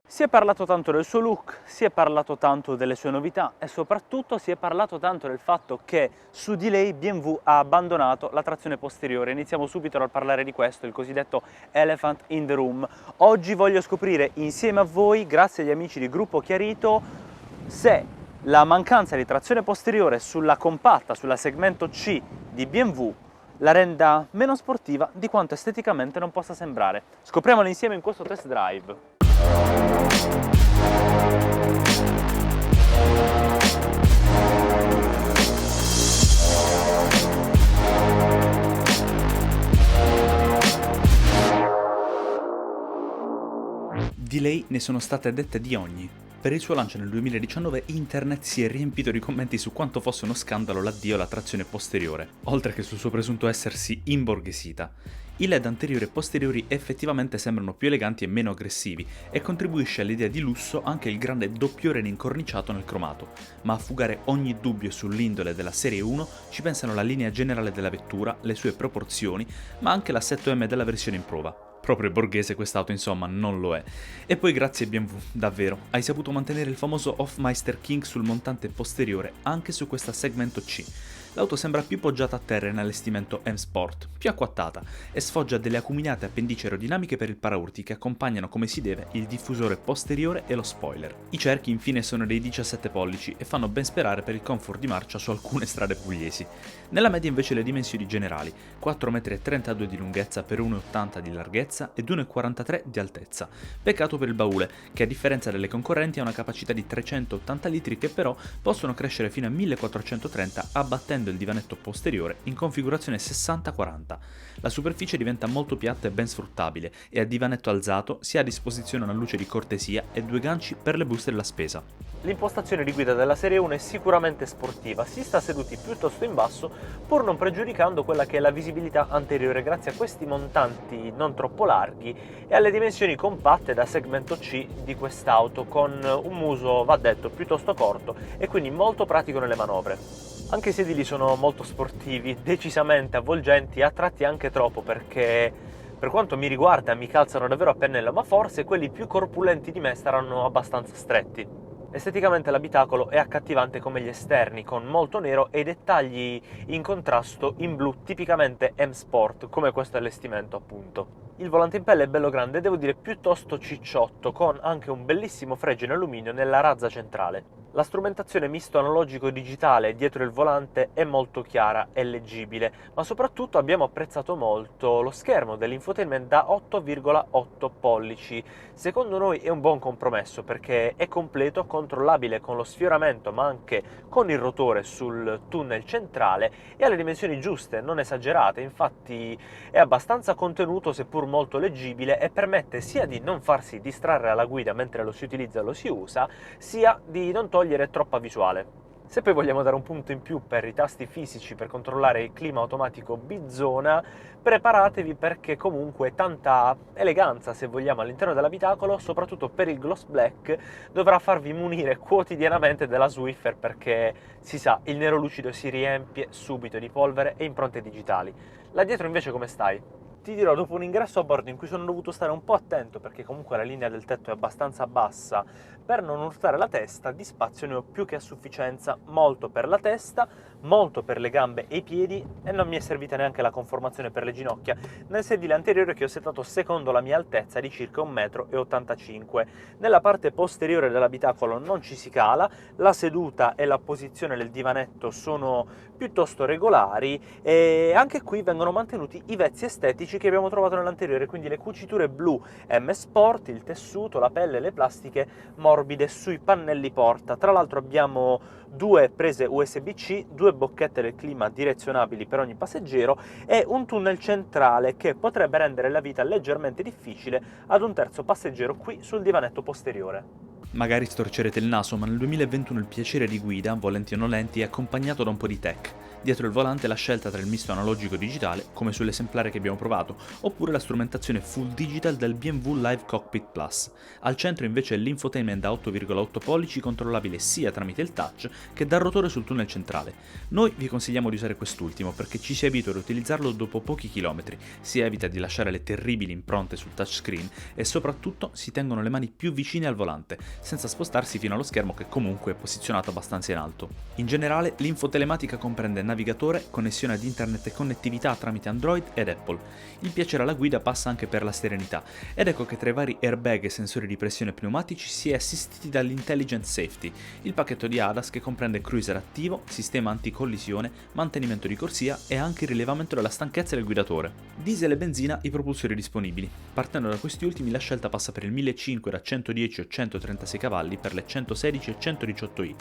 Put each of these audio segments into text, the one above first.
Si è parlato tanto del suo look, si è parlato tanto delle sue novità e soprattutto si è parlato tanto del fatto che su di lei BMW ha abbandonato la trazione posteriore. Iniziamo subito dal parlare di questo, il cosiddetto elephant in the room. Oggi voglio scoprire insieme a voi, grazie agli amici di Gruppo Chiarito, se la mancanza di trazione posteriore sulla compatta, sulla segmento C di BMW, la renda meno sportiva di quanto esteticamente non possa sembrare. Scopriamolo insieme in questo test drive. Di lei ne sono state dette di ogni. Per il suo lancio nel 2019 internet si è riempito di commenti su quanto fosse uno scandalo l'addio alla trazione posteriore, oltre che sul suo presunto essersi imborghesita. I LED anteriori e posteriori effettivamente sembrano più eleganti e meno aggressivi e contribuisce all'idea di lusso anche il grande doppiore incorniciato nel cromato, ma a fugare ogni dubbio sull'indole della serie 1 ci pensano la linea generale della vettura, le sue proporzioni, ma anche l'assetto M della versione in prova. Proprio borghese quest'auto insomma non lo è. E poi grazie BMW, davvero, hai saputo mantenere il famoso Hofmeister King sul montante posteriore anche su questa segmento C. L'auto sembra più poggiata a terra in allestimento M-Sport, più acquattata, e sfoggia delle acuminate appendici aerodinamiche per il paraurti che accompagnano come si deve il diffusore posteriore e lo spoiler. I cerchi infine sono dei 17 pollici e fanno ben sperare per il comfort di marcia su alcune strade pugliesi. Nella media invece le dimensioni generali, 4,32 m di lunghezza per 1,80 m di larghezza e 2,43 m di altezza. Peccato per il baule, che a differenza delle concorrenti ha una capacità di 380 litri che però possono crescere fino a 1430 abbattendo il divanetto posteriore in configurazione 60-40. La superficie diventa molto piatta e ben sfruttabile e a divanetto alzato si ha a disposizione una luce di cortesia e due ganci per le buste della spesa. L'impostazione di guida della serie 1 è sicuramente sportiva, si sta seduti piuttosto in basso pur non pregiudicando quella che è la visibilità anteriore grazie a questi montanti non troppo larghi e alle dimensioni compatte da segmento C di quest'auto con un muso, va detto, piuttosto corto e quindi molto pratico nelle manovre. Anche i sedili sono molto sportivi, decisamente avvolgenti, a tratti anche troppo perché per quanto mi riguarda mi calzano davvero a pennello, ma forse quelli più corpulenti di me saranno abbastanza stretti. Esteticamente l'abitacolo è accattivante come gli esterni, con molto nero e dettagli in contrasto in blu tipicamente M-Sport, come questo allestimento appunto. Il volante in pelle è bello grande, devo dire piuttosto cicciotto, con anche un bellissimo fregio in alluminio nella razza centrale. La strumentazione misto analogico-digitale dietro il volante è molto chiara e leggibile, ma soprattutto abbiamo apprezzato molto lo schermo dell'infotainment da 8,8 pollici. Secondo noi è un buon compromesso perché è completo, controllabile con lo sfioramento ma anche con il rotore sul tunnel centrale e ha le dimensioni giuste, non esagerate, infatti è abbastanza contenuto seppur molto leggibile e permette sia di non farsi distrarre alla guida mentre lo si utilizza e lo si usa, sia di non togliere troppa visuale. Se poi vogliamo dare un punto in più per i tasti fisici per controllare il clima automatico bizona, preparatevi perché comunque tanta eleganza, se vogliamo, all'interno dell'abitacolo, soprattutto per il gloss black, dovrà farvi munire quotidianamente della Swiffer perché, si sa, il nero lucido si riempie subito di polvere e impronte digitali. Là dietro invece come stai? Ti dirò, dopo un ingresso a bordo in cui sono dovuto stare un po' attento perché comunque la linea del tetto è abbastanza bassa per non urtare la testa, di spazio ne ho più che a sufficienza, molto per la testa, molto per le gambe e i piedi e non mi è servita neanche la conformazione per le ginocchia nel sedile anteriore che ho settato secondo la mia altezza di circa 1,85 m. Nella parte posteriore dell'abitacolo non ci si cala, la seduta e la posizione del divanetto sono piuttosto regolari e anche qui vengono mantenuti i vezzi estetici che abbiamo trovato nell'anteriore, quindi le cuciture blu M-Sport, il tessuto, la pelle e le plastiche morbide sui pannelli porta. Tra l'altro abbiamo due prese USB-C, due bocchette del clima direzionabili per ogni passeggero e un tunnel centrale che potrebbe rendere la vita leggermente difficile ad un terzo passeggero qui sul divanetto posteriore. Magari storcerete il naso, ma nel 2021 il piacere di guida, volenti o nolenti, è accompagnato da un po' di tech. Dietro il volante la scelta tra il misto analogico-digitale, come sull'esemplare che abbiamo provato, oppure la strumentazione full digital del BMW Live Cockpit Plus. Al centro invece è l'infotainment da 8,8 pollici controllabile sia tramite il touch che dal rotore sul tunnel centrale. Noi vi consigliamo di usare quest'ultimo perché ci si abitua ad utilizzarlo dopo pochi chilometri, si evita di lasciare le terribili impronte sul touchscreen e soprattutto si tengono le mani più vicine al volante, senza spostarsi fino allo schermo che comunque è posizionato abbastanza in alto. In generale, l'infotelematica comprende navigatore, connessione ad internet e connettività tramite Android ed Apple. Il piacere alla guida passa anche per la serenità, ed ecco che tra i vari airbag e sensori di pressione pneumatici si è assistiti dall'Intelligent Safety, il pacchetto di ADAS che comprende cruiser attivo, sistema anticollisione, mantenimento di corsia e anche il rilevamento della stanchezza del guidatore. Diesel e benzina i propulsori disponibili. Partendo da questi ultimi la scelta passa per il 1500 da 110 o 136 cavalli per le 116 e 118i.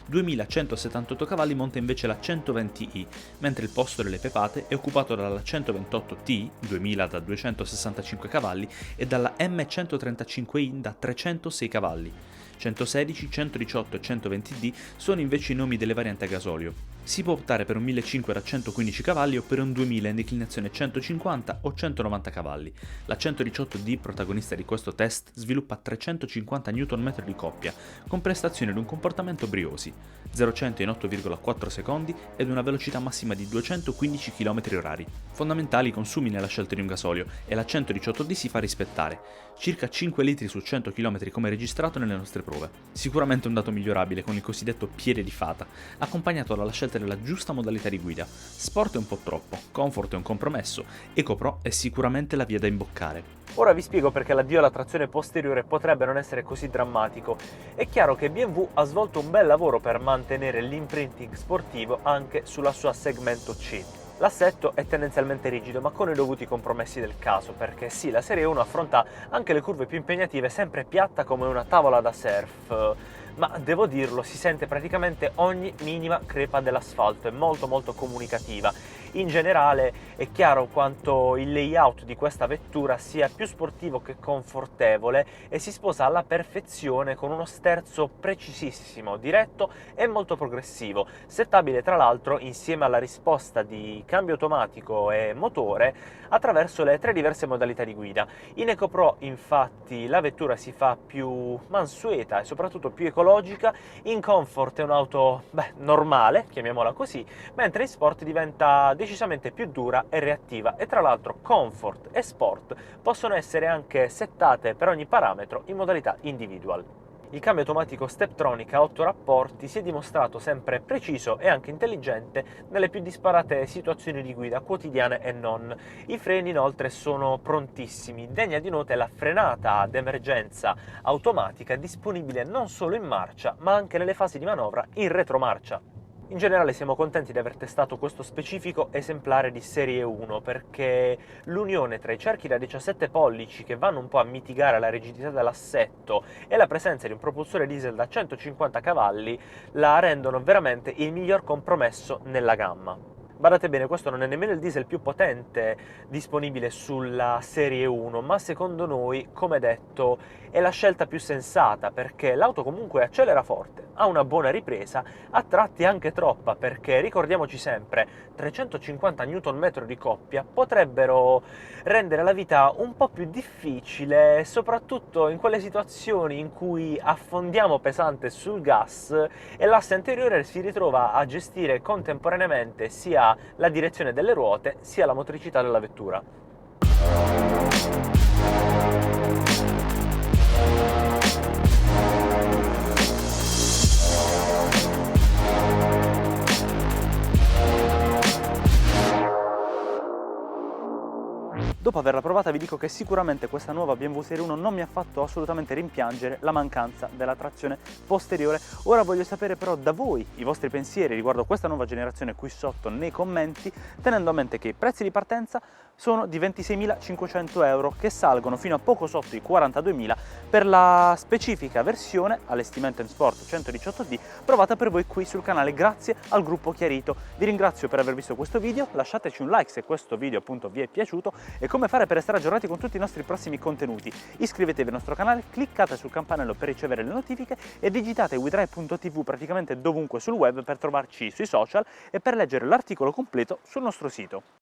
2178 cavalli monta invece la 120i, mentre il posto delle pepate è occupato dalla 128Ti, 2000 da 265 cavalli, e dalla M135i da 306 cavalli. 116, 118 e 120D sono invece i nomi delle varianti a gasolio. Si può optare per un 1500 da 115 cavalli o per un 2000 in declinazione 150 o 190 cavalli. La 118D, protagonista di questo test, sviluppa 350 Nm di coppia, con prestazioni ed un comportamento briosi, 0-100 in 8,4 secondi ed una velocità massima di 215 km/h. Fondamentali i consumi nella scelta di un gasolio e la 118D si fa rispettare, circa 5 litri su 100 km come registrato nelle nostre prove. Sicuramente un dato migliorabile con il cosiddetto piede di fata, accompagnato dalla scelta della giusta modalità di guida. Sport è un po' troppo, comfort è un compromesso, EcoPro è sicuramente la via da imboccare. Ora vi spiego perché l'addio alla trazione posteriore potrebbe non essere così drammatico. È chiaro che BMW ha svolto un bel lavoro per mantenere l'imprinting sportivo anche sulla sua segmento C. L'assetto è tendenzialmente rigido, ma con i dovuti compromessi del caso, perché sì, la Serie 1 affronta anche le curve più impegnative sempre piatta come una tavola da surf, ma devo dirlo, si sente praticamente ogni minima crepa dell'asfalto, è molto comunicativa. In generale è chiaro quanto il layout di questa vettura sia più sportivo che confortevole e si sposa alla perfezione con uno sterzo precisissimo, diretto e molto progressivo, settabile tra l'altro insieme alla risposta di cambio automatico e motore attraverso le 3 diverse modalità di guida. In EcoPro infatti la vettura si fa più mansueta e soprattutto più ecologica, in Comfort è un'auto normale, chiamiamola così, mentre in Sport diventa decisamente più dura e reattiva, e tra l'altro Comfort e Sport possono essere anche settate per ogni parametro in modalità individual. Il cambio automatico Steptronic a 8 rapporti si è dimostrato sempre preciso e anche intelligente nelle più disparate situazioni di guida quotidiane e non. I freni inoltre sono prontissimi, degna di nota è la frenata d'emergenza automatica disponibile non solo in marcia ma anche nelle fasi di manovra in retromarcia. In generale siamo contenti di aver testato questo specifico esemplare di Serie 1 perché l'unione tra i cerchi da 17 pollici che vanno un po' a mitigare la rigidità dell'assetto e la presenza di un propulsore diesel da 150 cavalli la rendono veramente il miglior compromesso nella gamma. Badate bene, questo non è nemmeno il diesel più potente disponibile sulla Serie 1, ma secondo noi, come detto, è la scelta più sensata, perché l'auto comunque accelera forte, ha una buona ripresa, a tratti anche troppa, perché ricordiamoci sempre, 350 Nm di coppia potrebbero rendere la vita un po' più difficile, soprattutto in quelle situazioni in cui affondiamo pesante sul gas e l'asse anteriore si ritrova a gestire contemporaneamente sia la direzione delle ruote sia la motricità della vettura. Dopo averla provata vi dico che sicuramente questa nuova BMW Serie 1 non mi ha fatto assolutamente rimpiangere la mancanza della trazione posteriore. Ora voglio sapere però da voi i vostri pensieri riguardo questa nuova generazione qui sotto nei commenti, tenendo a mente che i prezzi di partenza sono di 26.500 euro che salgono fino a poco sotto i 42.000 per la specifica versione allestimento in Sport 118D provata per voi qui sul canale grazie al gruppo Chiarito. Vi ringrazio per aver visto questo video, lasciateci un like se questo video appunto vi è piaciuto e come come fare per restare aggiornati con tutti i nostri prossimi contenuti. Iscrivetevi al nostro canale, cliccate sul campanello per ricevere le notifiche e digitate wedrive.tv praticamente dovunque sul web per trovarci sui social e per leggere l'articolo completo sul nostro sito.